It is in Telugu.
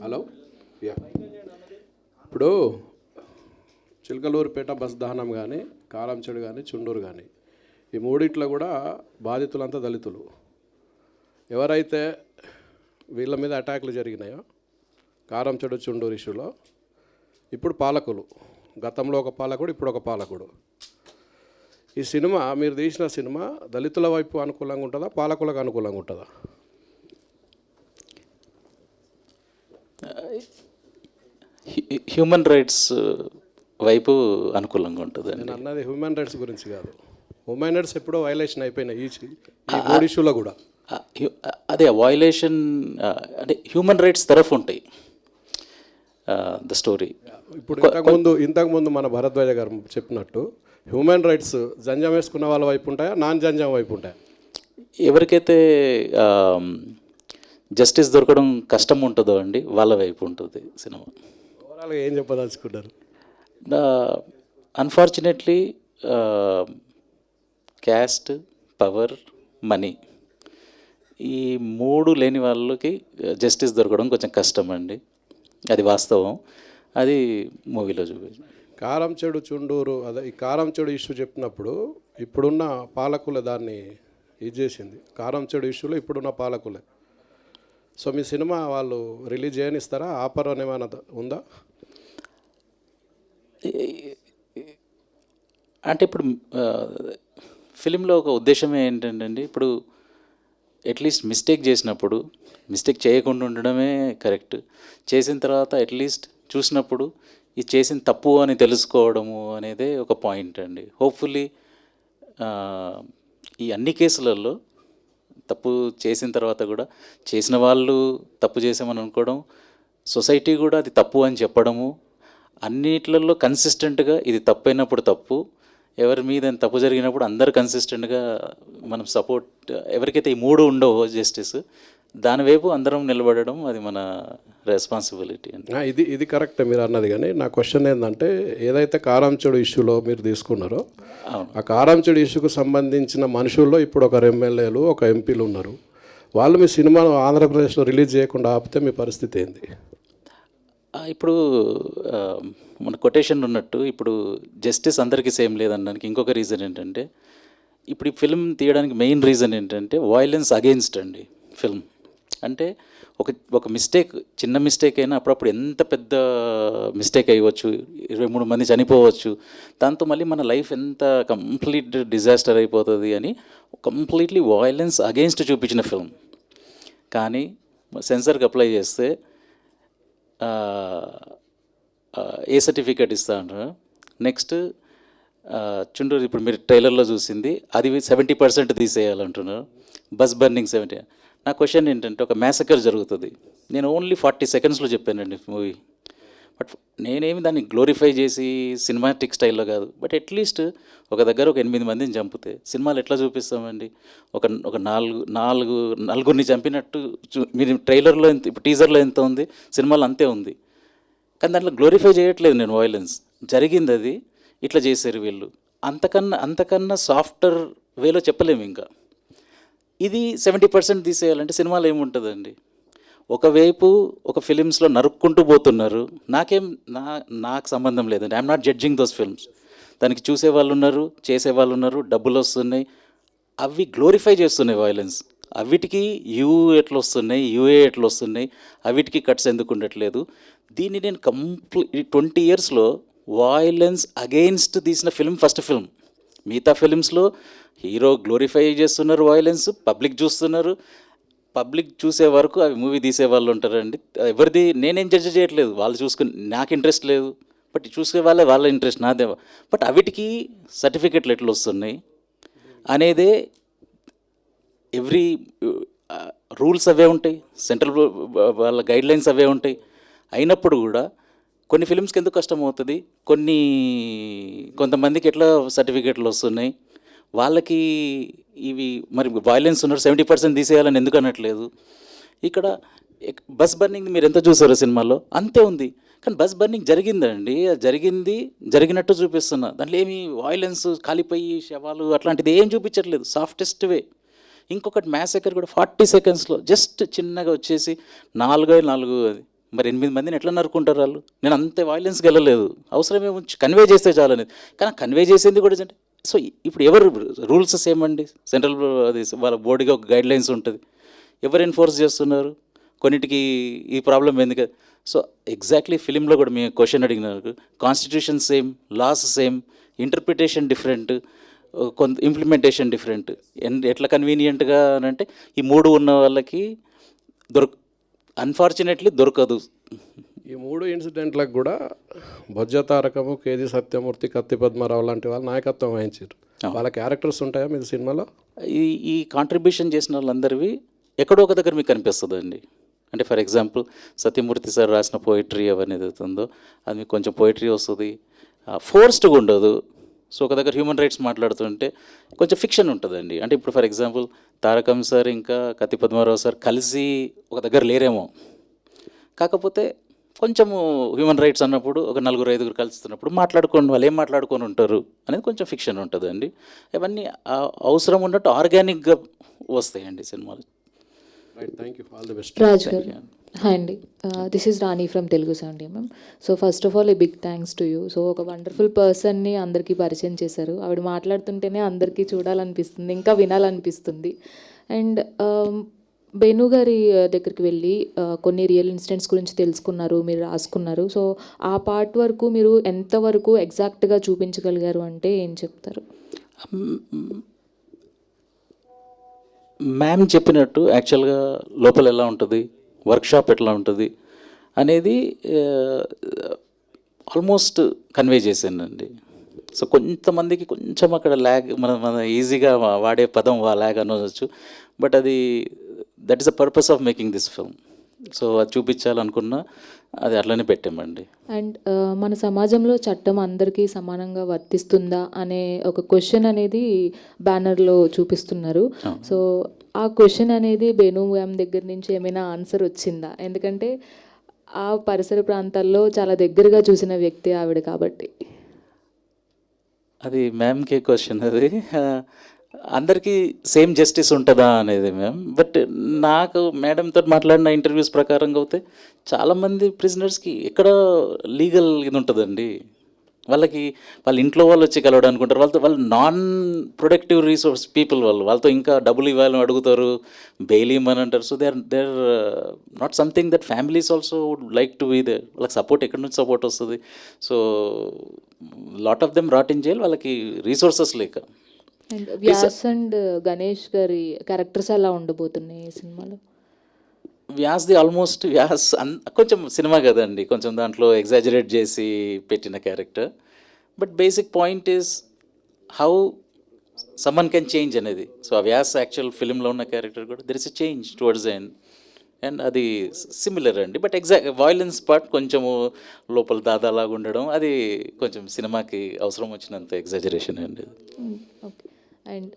హలో యా ఇప్పుడు చిలకలూరుపేట బస్ దహనం కానీ కారంచెడు కానీ చుండూరు కానీ ఈ మూడిట్లో కూడా బాధితులంతా దళితులు. ఎవరైతే వీళ్ళ మీద అటాక్లు జరిగినాయో కారంచెడు చుండూరు ఇష్యూలో ఇప్పుడు పాలకులు, గతంలో ఒక పాలకుడు ఇప్పుడు ఒక పాలకుడు. ఈ సినిమా మీరు తీసిన సినిమా దళితుల వైపు అనుకూలంగా ఉంటుందా, పాలకులకు అనుకూలంగా ఉంటుందా? హ్యూమన్ రైట్స్ వైపు అనుకూలంగా ఉంటుంది. నేను అన్నది హ్యూమన్ రైట్స్ గురించి కాదు. హ్యూమన్ రైట్స్ ఎప్పుడో వైలేషన్ అయిపోయినాయి ఈ మూడు ఇష్యూలో కూడా. అదే వైలేషన్ అంటే హ్యూమన్ రైట్స్ తరఫు ఉంటాయి ద స్టోరీ. ఇప్పుడు ఇంతకుముందు మన భరద్వాజ గారు చెప్పినట్టు హ్యూమన్ రైట్స్ జంజం వేసుకున్న వాళ్ళ వైపు ఉంటాయా, నాన్ జంజం వైపు ఉంటాయా? ఎవరికైతే జస్టిస్ దొరకడం కష్టం ఉంటుందో అండి వాళ్ళ వైపు ఉంటుంది సినిమా. ఓవరాల్గా ఏం చెప్పదలుచుకుంటారు? అన్ఫార్చునేట్లీ క్యాస్ట్, పవర్, మనీ ఈ మూడు లేని వాళ్ళకి జస్టిస్ దొరకడం కొంచెం కష్టం అండి. అది వాస్తవం. అది మూవీలో చూపించి కారంచెడు చుండూరు అదే ఈ కారంచెడు ఇష్యూ చెప్పినప్పుడు ఇప్పుడున్న పాలకులే దాన్ని ఇది చేసింది. కారంచెడు ఇష్యూలో ఇప్పుడున్న పాలకులే. సో మీ సినిమా వాళ్ళు రిలీజ్ చేయనిస్తారా? ఆఫర్ అని ఏమైనా ఉందా? అంటే ఇప్పుడు ఫిలింలో ఒక ఉద్దేశం ఏంటంటే అండి, ఇప్పుడు అట్లీస్ట్ మిస్టేక్ చేసినప్పుడు మిస్టేక్ చేయకుండా ఉండడమే కరెక్ట్. చేసిన తర్వాత అట్లీస్ట్ చూసినప్పుడు ఇది చేసిన తప్పు అని తెలుసుకోవడము అనేదే ఒక పాయింట్ అండి. హోప్ఫుల్లీ ఈ అన్ని కేసులలో తప్పు చేసిన తర్వాత కూడా చేసిన వాళ్ళు తప్పు చేసామని అనుకోవడం, సొసైటీ కూడా అది తప్పు అని చెప్పడము, అన్నిట్లలో కన్సిస్టెంట్గా ఇది తప్పు అయినప్పుడు తప్పు, ఎవరి మీద తప్పు జరిగినప్పుడు అందరు కన్సిస్టెంట్గా మనం సపోర్ట్, ఎవరికైతే ఈ మూడు ఉండవో జస్టిస్ దానివైపు అందరం నిలబడడం అది మన రెస్పాన్సిబిలిటీ అండి. ఇది కరెక్టే మీరు అన్నది. కానీ నా క్వశ్చన్ ఏంటంటే ఏదైతే కారంచెడు ఇష్యూలో మీరు తీసుకున్నారో ఆ కారంచెడు ఇష్యూకు సంబంధించిన మనుషుల్లో ఇప్పుడు ఒక ఎమ్మెల్యేలు, ఒక ఎంపీలు ఉన్నారు. వాళ్ళు మీ సినిమాను ఆంధ్రప్రదేశ్లో రిలీజ్ చేయకుండా ఆపితే మీ పరిస్థితి ఏంది? ఇప్పుడు మన కొటేషన్ ఉన్నట్టు ఇప్పుడు జస్టిస్ అందరికీ సేమ్ లేదనడానికి ఇంకొక రీజన్ ఏంటంటే, ఇప్పుడు ఈ ఫిల్మ్ తీయడానికి మెయిన్ రీజన్ ఏంటంటే వైలెన్స్ అగెయిన్స్ట్ అండి. ఫిల్మ్ అంటే ఒక మిస్టేక్, చిన్న మిస్టేక్ అయినా అప్పుడప్పుడు ఎంత పెద్ద మిస్టేక్ అయ్యవచ్చు, 23 మంది చనిపోవచ్చు, దాంతో మళ్ళీ మన లైఫ్ ఎంత కంప్లీట్ డిజాస్టర్ అయిపోతుంది అని కంప్లీట్లీ వైలెన్స్ అగెయిన్స్ట్ చూపించిన ఫిల్మ్. కానీ సెన్సార్కి అప్లై చేస్తే ఏ సర్టిఫికేట్ ఇస్తా అంటారు. నెక్స్ట్ చుండూరు ఇప్పుడు మీరు ట్రైలర్లో చూసింది అది 70% తీసేయాలంటున్నారు. Bus burning 70. నా క్వశ్చన్ ఏంటంటే, ఒక మ్యాసకర్ జరుగుతుంది, నేను ఓన్లీ 40 సెకండ్స్లో చెప్పానండి మూవీ. బట్ నేనేమి దాన్ని గ్లోరిఫై చేసి సినిమాటిక్ స్టైల్లో కాదు, బట్ అట్లీస్ట్ ఒక దగ్గర ఒక 8 మందిని చంపితే సినిమాలు ఎట్లా చూపిస్తామండి? ఒక నలుగురిని చంపినట్టు మీరు ట్రైలర్లో ఎంత, ఇప్పుడు టీజర్లో ఎంత ఉంది, సినిమాలో అంతే ఉంది. కానీ దాంట్లో గ్లోరిఫై చేయట్లేదు నేను. వైలెన్స్ జరిగింది, అది ఇట్లా చేశారు వీళ్ళు, అంతకన్నా సాఫ్టర్ వేలో చెప్పలేము. ఇంకా ఇది 70% తీసేయాలంటే సినిమాలో ఏముంటుందండి? ఒకవైపు ఒక ఫిలిమ్స్లో నరుక్కుంటూ పోతున్నారు, నాకు సంబంధం లేదండి. I'm not judging those films. దానికి చూసే వాళ్ళు ఉన్నారు, చేసే వాళ్ళు ఉన్నారు, డబ్బులు వస్తున్నాయి, అవి గ్లోరిఫై చేస్తున్నాయి వైలెన్స్. అవిటికి ఎట్లా వస్తున్నాయి, యూఏ ఎట్లా వస్తున్నాయి, అవిటికి కట్స్ ఎందుకు ఉండట్లేదు? దీన్ని నేను 20 ఇయర్స్లో వైలెన్స్ అగెయిన్స్ట్ తీసిన ఫిల్మ్ ఫస్ట్ ఫిల్మ్. మిగతా ఫిలిమ్స్లో హీరో గ్లోరిఫై చేస్తున్నారు వైలెన్స్, పబ్లిక్ చూస్తున్నారు, పబ్లిక్ చూసే వరకు అవి మూవీ తీసే వాళ్ళు ఉంటారండి. ఎవరిది నేనేం జడ్జ్ చేయట్లేదు, వాళ్ళు చూసుకుని నాకు ఇంట్రెస్ట్ లేదు, బట్ చూసే వాళ్ళ ఇంట్రెస్ట్ నాదే. బట్ అవిటికి సర్టిఫికెట్లు ఎట్లా వస్తున్నాయి అనేదే ఎవ్రీ రూల్స్ అవే ఉంటాయి, సెంట్రల్ వాళ్ళ గైడ్లైన్స్ అవే ఉంటాయి. అయినప్పుడు కూడా కొన్ని ఫిలిమ్స్కి ఎందుకు కష్టం అవుతుంది, కొంతమందికి ఎట్లా సర్టిఫికెట్లు వస్తున్నాయి, వాళ్ళకి ఇవి మరి వైలెన్స్ ఉన్నారు 70% తీసేయాలని ఎందుకు అనట్లేదు? ఇక్కడ బస్ బర్నింగ్ మీరు ఎంత చూసారో సినిమాలో అంతే ఉంది, కానీ బస్ బర్నింగ్ జరిగిందండి, జరిగినట్టు చూపిస్తున్నా. దాంట్లో ఏమి వైలెన్స్, కాలిపోయి శవాలు అట్లాంటిది ఏం చూపించట్లేదు. సాఫ్టెస్ట్ వే ఇంకొకటి మ్యాసెకర్ కూడా 40 సెకండ్స్లో జస్ట్ చిన్నగా వచ్చేసి 4 అది మరి 8 మందిని ఎట్లా నరుకుంటారు వాళ్ళు? నేను అంతే వైలెన్స్కి వెళ్ళలేదు, అవసరమే ఉంచి కన్వే చేస్తే చాలనేది. కానీ కన్వే చేసింది కూడా సో ఇప్పుడు ఎవరు రూల్స్ సేమ్ అండి, సెంట్రల్ అది వాళ్ళ బోర్డుగా ఒక గైడ్ లైన్స్ ఉంటుంది, ఎవరు ఎన్ఫోర్స్ చేస్తున్నారు? కొన్నిటికి ఈ ప్రాబ్లం ఎందుకు? సో ఎగ్జాక్ట్లీ ఫిలింలో కూడా మేము క్వశ్చన్ అడిగినారు, constitution same, laws same, interpretation different, కొంత ఇంప్లిమెంటేషన్ డిఫరెంట్. ఎట్లా కన్వీనియంట్గా అని అంటే ఈ 3 ఉన్న వాళ్ళకి అన్ఫార్చునేట్లీ దొరకదు. ఈ 3 ఇన్సిడెంట్లకు కూడా బొజ్జ తారకము, కేజీ సత్యమూర్తి, కత్తి పద్మారావు లాంటి వాళ్ళు నాయకత్వం వహించారు. వాళ్ళ క్యారెక్టర్స్ ఉంటాయా మీ సినిమాలో? ఈ కాంట్రిబ్యూషన్ చేసిన వాళ్ళందరివి ఎక్కడో ఒక దగ్గర మీకు కనిపిస్తుందండి. అంటే ఫర్ ఎగ్జాంపుల్ సత్యమూర్తి సార్ రాసిన పోయిటరీ అవన్నీ ఏదైతుందో అది మీకు కొంచెం పోయిటరీ వస్తుంది, ఫోర్స్డ్గా ఉండదు. సో ఒక దగ్గర హ్యూమన్ రైట్స్ మాట్లాడుతుంటే కొంచెం ఫిక్షన్ ఉంటుందండి. అంటే ఇప్పుడు ఫర్ ఎగ్జాంపుల్ తారకం సార్ ఇంకా కత్తి పద్మారావు సార్ కలిసి ఒక దగ్గర లేరేమో, కాకపోతే కొంచెము హ్యూమన్ రైట్స్ అన్నప్పుడు ఒక 4-5 కలుస్తున్నప్పుడు మాట్లాడుకోండి, వాళ్ళు ఏం మాట్లాడుకొని ఉంటారు అనేది కొంచెం ఫిక్షన్ ఉంటుందండి. ఇవన్నీ అవసరం ఉన్నట్టు ఆర్గానిక్గా వస్తాయండి సినిమాలు. Thank you, all the best. Raj garu, hi అండి, this is Rani from Telugu sound ma'am. So first of all a big thanks to you. So ఒక వండర్ఫుల్ పర్సన్ని అందరికీ పరిచయం చేశారు. ఆవిడ మాట్లాడుతుంటేనే అందరికీ చూడాలనిపిస్తుంది, ఇంకా వినాలనిపిస్తుంది. అండ్ బేను గారి దగ్గరికి వెళ్ళి కొన్ని రియల్ ఇన్సిడెంట్స్ గురించి తెలుసుకున్నారు, మీరు రాసుకున్నారు. సో ఆ పార్ట్ వరకు మీరు ఎంతవరకు ఎగ్జాక్ట్గా చూపించగలిగారు అంటే ఏం చెప్తారు? మ్యామ్ చెప్పినట్టు యాక్చువల్గా లోపల ఎలా ఉంటుంది, వర్క్షాప్ ఎట్లా ఉంటుంది అనేది ఆల్మోస్ట్ కన్వే చేశానండి. సో కొంతమందికి కొంచెం అక్కడ ల్యాగ్, మన ఈజీగా వాడే పదం ల్యాగ్ అనవచ్చు, బట్ అది that is the purpose of making this film. So అది చూపించాలనుకున్నా అది అట్లనే పెట్టామండి. అండ్ మన సమాజంలో చట్టం అందరికీ సమానంగా వర్తిస్తుందా అనే ఒక క్వశ్చన్ అనేది బ్యానర్లో చూపిస్తున్నారు. సో ఆ క్వశ్చన్ అనేది బేను మ్యామ్ దగ్గర నుంచి ఏమైనా ఆన్సర్ వచ్చిందా? ఎందుకంటే ఆ పరిసర ప్రాంతాల్లో చాలా దగ్గరగా చూసిన వ్యక్తి ఆవిడ కాబట్టి. అది మ్యామ్కే క్వశ్చన్ అది. అందరికీ సేమ్ జస్టిస్ ఉంటుందా అనేది మ్యామ్. బట్ నాకు మేడంతో మాట్లాడిన ఇంటర్వ్యూస్ ప్రకారంగా అయితే చాలామంది ప్రిజనర్స్కి ఎక్కడ లీగల్ ఇది ఉంటుందండి. వాళ్ళకి వాళ్ళ ఇంట్లో వాళ్ళు వచ్చి కలవడానికి ఉంటారు, వాళ్ళు నాన్ ప్రొడక్టివ్ రీసోర్స్ పీపుల్, వాళ్ళతో ఇంకా డబ్బులు ఇవ్వాలని అడుగుతారు, బెయిల్ ఇవ్వమని అంటారు. So they are not something that families also would like to be there. వాళ్ళకి సపోర్ట్ ఎక్కడి నుంచి సపోర్ట్ వస్తుంది? So lot of them rot in jail, వాళ్ళకి రీసోర్సెస్ లేక. అండ్ వ్యాస్ అండ్ గణేష్ గారి క్యారెక్టర్స్ ఎలా ఉండబోతున్నాయి ఈ సినిమాలో? వ్యాస్ది ఆల్మోస్ట్ కొంచెం సినిమా కదండి, కొంచెం దాంట్లో ఎగ్జాజరేట్ చేసి పెట్టిన character. But basic point is how someone can change అనేది. సో ఆ వ్యాస్ యాక్చువల్ ఫిలింలో ఉన్న క్యారెక్టర్ కూడా there is a change towards end, and అది సిమిలర్ అండి. బట్ ఎగ్జాక్ట్ వైలెన్స్ పార్ట్ కొంచెము లోపల దాదాలాగా ఉండడం, అది కొంచెం సినిమాకి అవసరం వచ్చినంత ఎగ్జాజరేషన్ అండి. ఓకే. అండ్